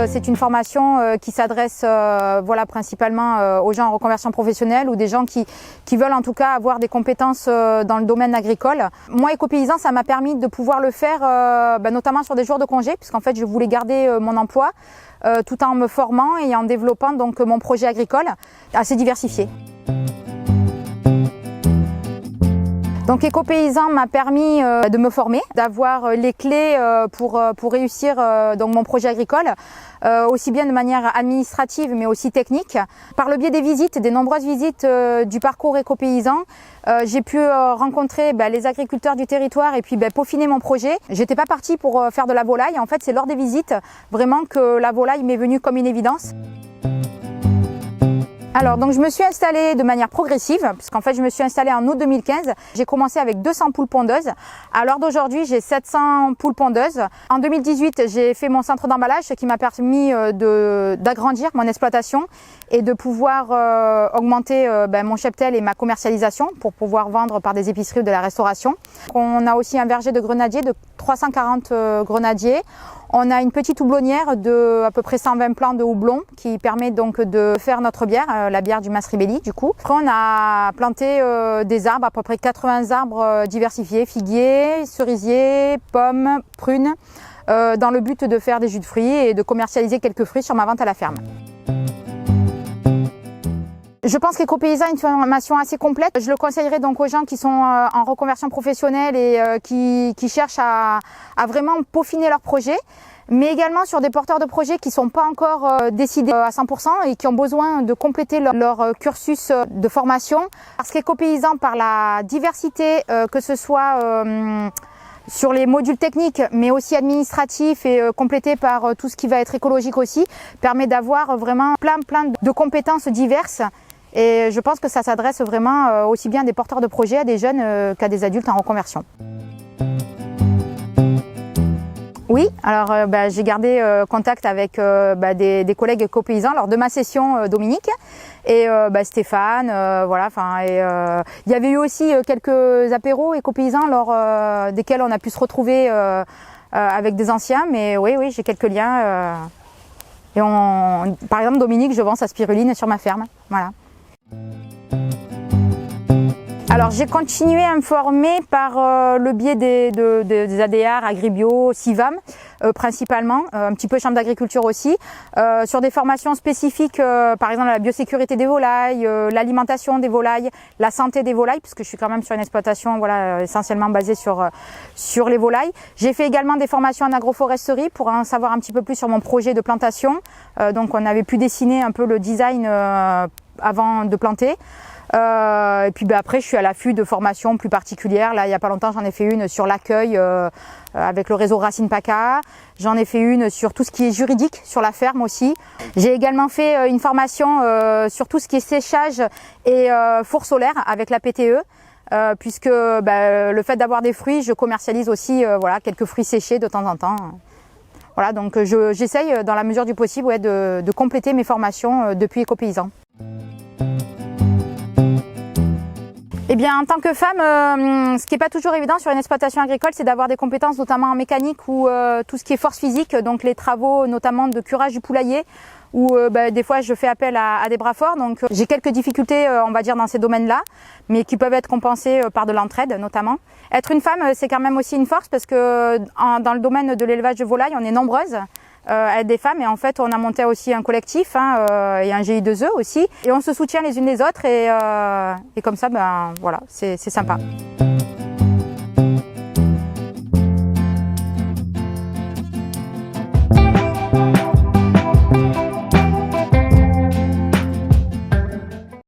c'est une formation qui s'adresse voilà, principalement aux gens en reconversion professionnelle ou des gens qui veulent en tout cas avoir des compétences dans le domaine agricole. Moi, Écopaysan, ça m'a permis de pouvoir le faire notamment sur des jours de congé, puisqu'en fait je voulais garder mon emploi tout en me formant et en développant donc mon projet agricole assez diversifié. Donc Écopaysan m'a permis de me former, d'avoir les clés pour réussir donc mon projet agricole, aussi bien de manière administrative mais aussi technique. Par le biais des visites, des nombreuses visites du parcours Écopaysan, j'ai pu rencontrer les agriculteurs du territoire et puis peaufiner mon projet. J'étais pas partie pour faire de la volaille, en fait c'est lors des visites vraiment que la volaille m'est venue comme une évidence. Alors donc je me suis installée de manière progressive, puisqu'en fait je me suis installée en août 2015. J'ai commencé avec 200 poules pondeuses. À l'heure d'aujourd'hui, j'ai 700 poules pondeuses. En 2018, j'ai fait mon centre d'emballage, ce qui m'a permis d'agrandir mon exploitation et de pouvoir augmenter mon cheptel et ma commercialisation pour pouvoir vendre par des épiceries ou de la restauration. On a aussi un verger de grenadiers de 340 grenadiers. On a une petite houblonnière de à peu près 120 plants de houblon qui permet donc de faire notre bière, la bière du Mas-Ribelli du coup. Après on a planté des arbres, à peu près 80 arbres diversifiés, figuiers, cerisiers, pommes, prunes, dans le but de faire des jus de fruits et de commercialiser quelques fruits sur ma vente à la ferme. Je pense qu'Écopaysan est une formation assez complète. Je le conseillerais donc aux gens qui sont en reconversion professionnelle et qui cherchent à vraiment peaufiner leur projet, mais également sur des porteurs de projets qui ne sont pas encore décidés à 100% et qui ont besoin de compléter leur cursus de formation. Parce qu'Écopaysan, par la diversité, que ce soit sur les modules techniques, mais aussi administratifs et complété par tout ce qui va être écologique aussi, permet d'avoir vraiment plein de compétences diverses. Et je pense que ça s'adresse vraiment aussi bien à des porteurs de projets, à des jeunes qu'à des adultes en reconversion. Oui, alors j'ai gardé contact avec des collègues Écopaysan lors de ma session Dominique et Stéphane, voilà. Il y avait eu aussi quelques apéros Écopaysan lors desquels on a pu se retrouver avec des anciens, mais oui, j'ai quelques liens. Par exemple, Dominique, je vends sa spiruline sur ma ferme, voilà. Alors j'ai continué à me former par le biais des ADR, Agribio, Civam principalement, un petit peu chambre d'agriculture aussi, sur des formations spécifiques, par exemple la biosécurité des volailles, l'alimentation des volailles, la santé des volailles, puisque je suis quand même sur une exploitation essentiellement basée sur les volailles. J'ai fait également des formations en agroforesterie pour en savoir un petit peu plus sur mon projet de plantation. Donc on avait pu dessiner un peu le design avant de planter. Et puis après je suis à l'affût de formations plus particulières. Là il n'y a pas longtemps j'en ai fait une sur l'accueil avec le réseau Racine PACA. J'en ai fait une sur tout ce qui est juridique sur la ferme aussi. J'ai également fait une formation sur tout ce qui est séchage et four solaire avec la PTE. Puisque le fait d'avoir des fruits, je commercialise aussi quelques fruits séchés de temps en temps. Voilà, donc j'essaye dans la mesure du possible de compléter mes formations depuis Écopaysan. Eh bien, en tant que femme, ce qui n'est pas toujours évident sur une exploitation agricole, c'est d'avoir des compétences notamment en mécanique ou tout ce qui est force physique, donc les travaux notamment de curage du poulailler, où des fois je fais appel à des bras forts. Donc j'ai quelques difficultés, on va dire, dans ces domaines-là, mais qui peuvent être compensées par de l'entraide notamment. Être une femme, c'est quand même aussi une force parce que dans le domaine de l'élevage de volailles, on est nombreuses. À être des femmes et en fait on a monté aussi un collectif et un GI2E aussi et on se soutient les unes les autres et comme ça voilà, c'est sympa.